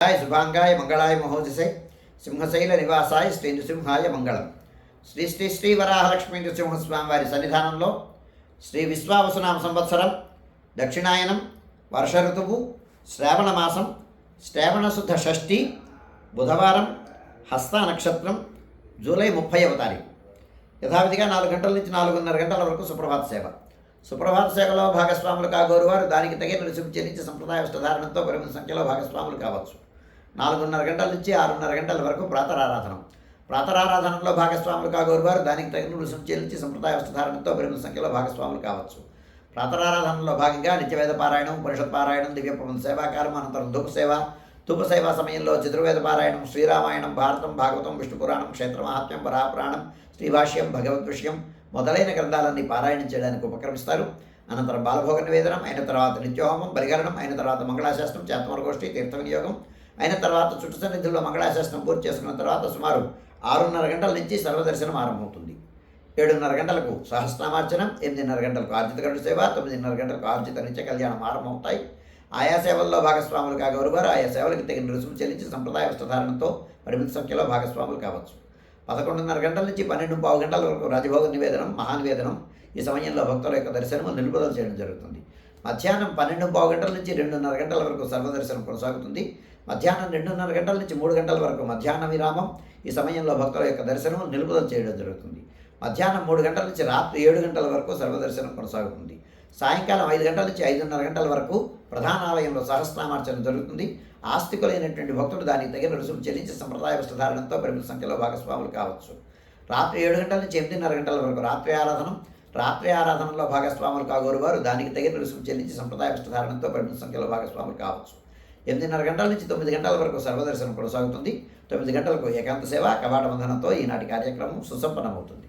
శుభాంగాయ మంగళాయ మహోజసే సింహశైల నివాసాయ శ్రీ నృసింహాయ మంగళం. శ్రీ శ్రీ శ్రీ వరాహలక్ష్మీ నృసింహస్వామి వారి సన్నిధానంలో శ్రీ విశ్వావసునామ సంవత్సరం దక్షిణాయనం వర్ష ఋతువు శ్రావణ మాసం శ్రావణ శుద్ధ షష్ఠి బుధవారం హస్త నక్షత్రం జూలై 30వ తారీఖు యథావిధిగా 4 గంటల నుంచి 4:30 గంటల వరకు సుప్రభాత సేవ. సుప్రభాత సేవలో భాగస్వాములు కాగోరు వారు దానికి తగిన రుసుము చెల్లించి సంప్రదాయ వస్త్రధారణంతో పరిమిత సంఖ్యలో భాగస్వాములు కావచ్చు. 4:30 గంటల నుంచి 6:30 గంటల వరకు ప్రాతరారాధనం. ప్రాతరారాధనలో భాగస్వాములు కాగోరు వారు దానికి తగిన రుసుము చెల్లించి సంప్రదాయ వస్త్రధారణంతో పరిమిత సంఖ్యలో భాగస్వాములు కావచ్చు. ప్రాతరారాధనలో భాగంగా నిత్యవేద పారాయణం, ఉపనిషత్ పారాయణం, దివ్య ప్రబంధ సేవాకారం, అనంతరం ధూప సేవా సమయంలో చతుర్వేద పారాయణం, శ్రీరామాయణం, భారతం, భాగవతం, విష్ణు పురాణం, క్షేత్ర మహాత్మ్యం, వరాపురాణం, శ్రీభాష్యం, భగవద్ విషయం మొదలైన గ్రంథాలన్నీ పారాయణం చేయడానికి ఉపక్రమిస్తారు. అనంతరం బాలభోగ నివేదనం అయిన తర్వాత నిత్యోహోమం, బలిగరణం అయిన తర్వాత మంగళాశాస్త్రం, చేతమరగోష్ఠి, తీర్థ వినియోగం అయిన తర్వాత చుట్టు సన్నిధుల్లో మంగళాశాస్త్రం పూర్తి చేసుకున్న తర్వాత సుమారు 6:30 గంటల నుంచి సర్వదర్శనం ఆరంభమవుతుంది. 7:30 గంటలకు సహస్రనామార్చనం, 8:30 గంటలకు ఆర్జిత గరుడ సేవ, 9:30 గంటలకు ఆర్జిత నిత్య కళ్యాణం ఆరంభమవుతాయి. ఆయా సేవల్లో భాగస్వాములు కాగోరు వారు ఆయా సేవలకు తగిన రుసుము చెల్లించి సంప్రదాయ వస్త్రధారణతో పరిమిత సంఖ్యలో భాగస్వాములు కావచ్చు. 11:30 గంటల నుంచి 12:15 గంటల వరకు రాజభోగ నివేదనం, మహానివేదనం. ఈ సమయంలో భక్తుల యొక్క దర్శనము నిలుపుదల చేయడం జరుగుతుంది. మధ్యాహ్నం 12:15 గంటల నుంచి 2:30 గంటల వరకు సర్వదర్శనం కొనసాగుతుంది. మధ్యాహ్నం 2:30 గంటల నుంచి 3 గంటల వరకు మధ్యాహ్న విరామం. ఈ సమయంలో భక్తుల యొక్క దర్శనం నిలుపుదల చేయడం జరుగుతుంది. మధ్యాహ్నం 3 గంటల నుంచి రాత్రి 7 గంటల వరకు సర్వదర్శనం కొనసాగుతుంది. సాయంకాలం 5 గంటల నుంచి 5:30 గంటల వరకు ప్రధాన ఆలయంలో సహస్రనామార్చన జరుగుతుంది. ఆస్తికులైనటువంటి భక్తుడు దానికి తగిన రుసుము చెల్లించి సంప్రదాయ వస్త్రధారణతో పరిమిత సంఖ్యలో భాగస్వాములు కావచ్చు. రాత్రి 7 గంటల నుంచి 8:30 గంటల వరకు రాత్రి ఆరాధనం. రాత్రి ఆరాధనలో భాగస్వాములు కాగోరు వారు దానికి తగిన రుసుము చెల్లించి సంప్రదాయ వస్త్రధారణతో పరిమిత సంఖ్యలో భాగస్వాములు కావచ్చు. 8:30 గంటల నుంచి 9 గంటల వరకు సర్వదర్శనం కొనసాగుతుంది. 9 గంటలకు ఏకాంత సేవ కవాట బంధనంతో ఈనాటి కార్యక్రమం సుసంపన్నమవుతుంది.